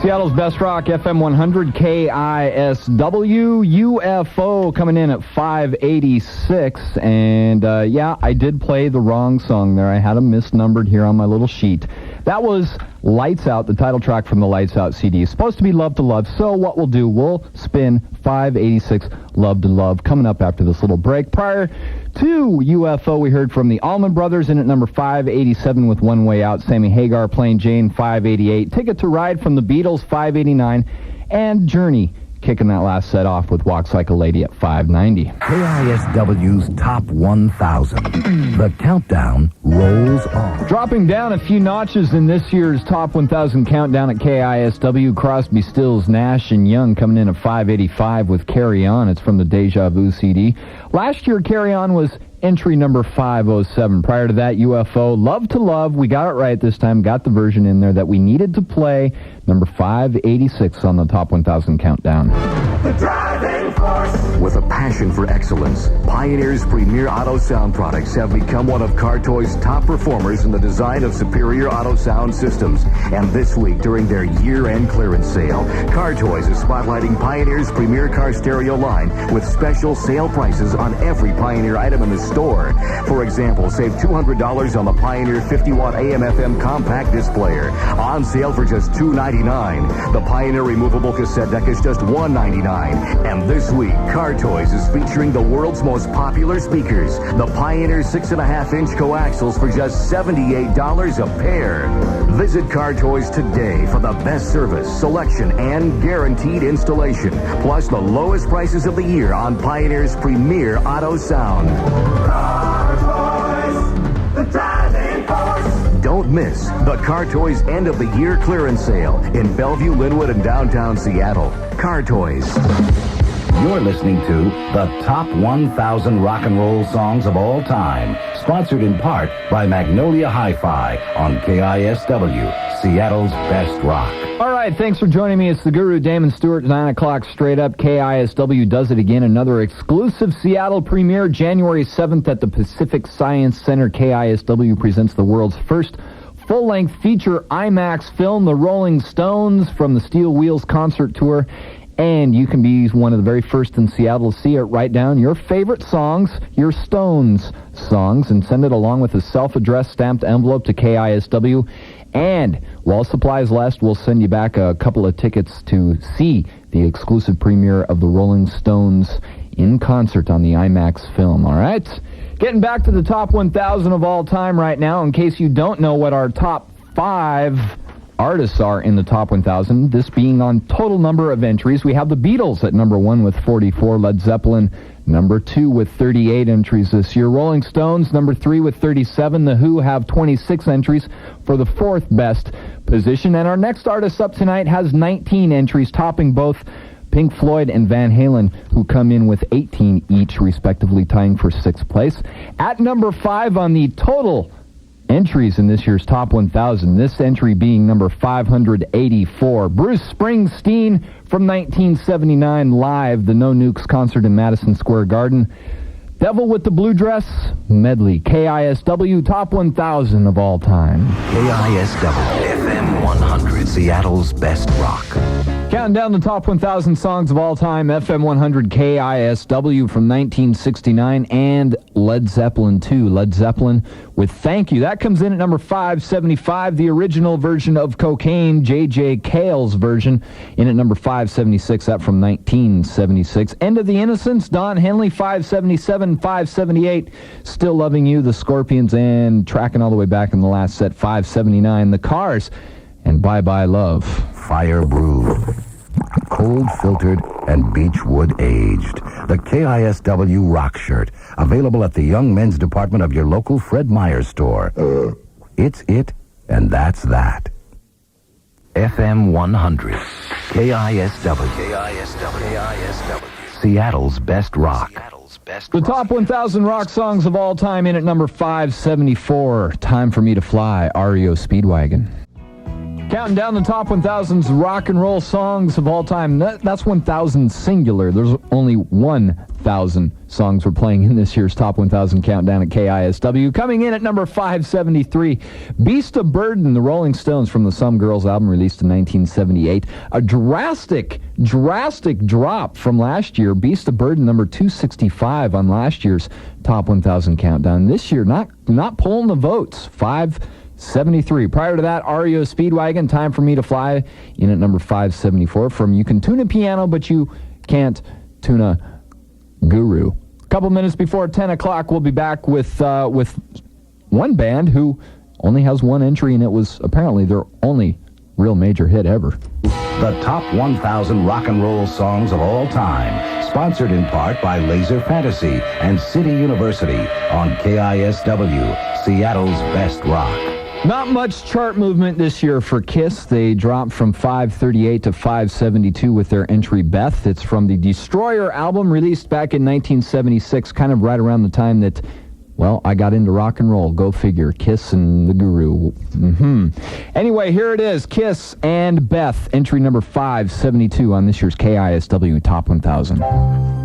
Seattle's Best Rock, FM 100, KISW, UFO coming in at 586. And, yeah, I did play the wrong song there. I had them misnumbered here on my little sheet. That was Lights Out, the title track from the Lights Out CD. It's supposed to be Love to Love, so what we'll do, we'll spin 586, Love to Love, coming up after this little break. Prior to UFO, we heard from the Allman Brothers in at number 587 with One Way Out. Sammy Hagar, Plain Jane, 588. Ticket to Ride from the Beatles, 589. And Journey kicking that last set off with Walks Like a Lady at 590. KISW's Top 1000. The countdown rolls on. Dropping down a few notches in this year's Top 1000 countdown at KISW, Crosby, Stills, Nash & Young coming in at 585 with Carry On. It's from the Deja Vu CD. Last year, Carry On was entry number 507. Prior to that, UFO, Love to Love. We got it right this time. Got the version in there that we needed to play. Number 586 on the Top 1000 countdown. The driving force. With a passion for excellence, Pioneer's premier auto sound products have become one of Car Toys' top performers in the design of superior auto sound systems. And this week, during their year-end clearance sale, Car Toys is spotlighting Pioneer's premier car stereo line with special sale prices on every Pioneer item in the store. For example, save $200 on the Pioneer 50-watt AM/FM compact displayer. On sale for just $299. The Pioneer removable cassette deck is just $199. And this week, Car Toys is featuring the world's most popular speakers, the Pioneer 6.5-inch coaxials for just $78 a pair. Visit Car Toys today for the best service, selection, and guaranteed installation, plus the lowest prices of the year on Pioneer's premier auto sound. Car Toys. The driving force. Don't miss the Car Toys end of the year clearance sale in Bellevue, Linwood, and downtown Seattle. Car Toys. You're listening to the Top 1000 Rock and Roll Songs of All Time, sponsored in part by Magnolia Hi-Fi on KISW, Seattle's Best Rock. All right, thanks for joining me. It's the Guru, Damon Stewart, 9 o'clock straight up. KISW does it again. Another exclusive Seattle premiere, January 7th at the Pacific Science Center. KISW presents the world's first full-length feature IMAX film, The Rolling Stones, from the Steel Wheels concert tour. And you can be one of the very first in Seattle to see it. Write down your favorite songs, your Stones songs, and send it along with a self-addressed stamped envelope to KISW. And while supplies last, we'll send you back a couple of tickets to see the exclusive premiere of the Rolling Stones in concert on the IMAX film, all right? Getting back to the Top 1000 of all time right now, in case you don't know what our top 5 artists are in the Top 1000, this being on total number of entries. We have the Beatles at number 1 with 44, Led Zeppelin number 2 with 38 entries this year, Rolling Stones number 3 with 37, The Who have 26 entries for the 4th best position, and our next artist up tonight has 19 entries, topping both Pink Floyd and Van Halen, who come in with 18 each, respectively, tying for 6th place. At number 5 on the total entries in this year's Top 1000, this entry being number 584, Bruce Springsteen from 1979 live, the No Nukes concert in Madison Square Garden. Devil with the Blue Dress medley. KISW Top 1000 of all time. KISW, FM 100, Seattle's Best Rock. Counting down the Top 1000 songs of all time, FM 100 KISW from 1969, and Led Zeppelin 2. Led Zeppelin with Thank You. That comes in at number 575, the original version of Cocaine, J.J. Cale's version, in at number 576, that from 1976. End of the Innocents, Don Henley, 577, 578, Still Loving You, the Scorpions, and tracking all the way back in the last set, 579, the Cars, and Bye Bye Love. Fire brewed, cold filtered, and beechwood aged. The KISW Rock Shirt, available at the Young Men's Department of your local Fred Meyer store. It's it, and that's that. FM 100, KISW, Seattle's Best Rock. The Top 1000 rock songs of all time, in at number 574. Time for Me to Fly, REO Speedwagon. Counting down the top 1,000's rock and roll songs of all time. That's 1,000 singular. There's only 1,000 songs we're playing in this year's Top 1,000 countdown at KISW. Coming in at number 573, Beast of Burden, the Rolling Stones, from the Some Girls album released in 1978. A drastic drop from last year. Beast of Burden, number 265 on last year's Top 1,000 countdown. This year, not pulling the votes. 573. Prior to that, REO Speedwagon, Time for Me to Fly, in at number 574. From You Can Tune a Piano, but You Can't Tune a Guru. A couple minutes before 10 o'clock, we'll be back with one band who only has one entry, and it was apparently their only real major hit ever. The top 1,000 rock and roll songs of all time, sponsored in part by Laser Fantasy and City University on KISW, Seattle's best rock. Not much chart movement this year for KISS. They dropped from 538 to 572 with their entry Beth. It's from the Destroyer album released back in 1976, kind of right around the time that, well, I got into rock and roll. Go figure. KISS and the Guru. Anyway, here it is. KISS and Beth, entry number 572 on this year's KISW Top 1,000.